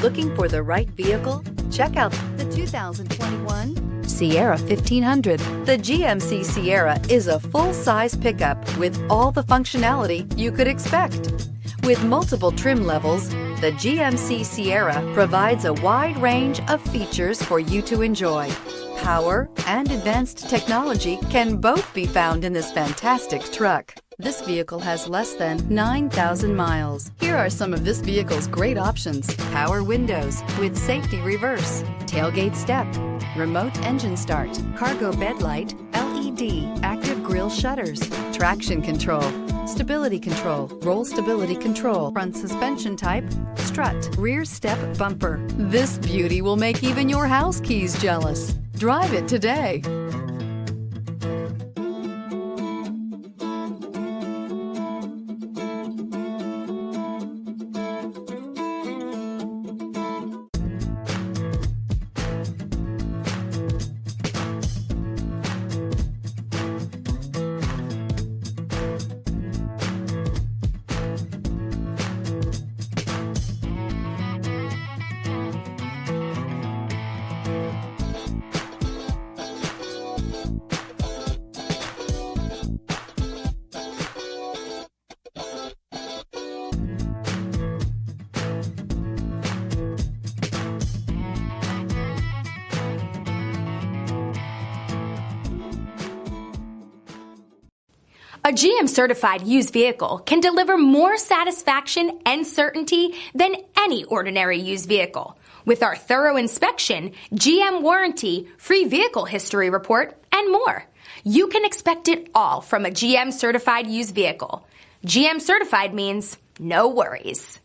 Looking for the right vehicle? Check out the 2021 Sierra 1500. The GMC Sierra is a full-size pickup with all the functionality you could expect. With multiple trim levels, the GMC Sierra provides a wide range of features for you to enjoy. Power and advanced technology can both be found in this fantastic truck. This vehicle has less than 9,000 miles. Here are some of this vehicle's great options: power windows with safety reverse, tailgate step, remote engine start, cargo bed light, LED, active grille shutters, traction control, stability control, roll stability control, front suspension type, strut, rear step bumper. This beauty will make even your house keys jealous. Drive it today. A GM-certified used vehicle can deliver more satisfaction and certainty than any ordinary used vehicle. With our thorough inspection, GM warranty, free vehicle history report, and more. You can expect it all from a GM-certified used vehicle. GM-certified means no worries.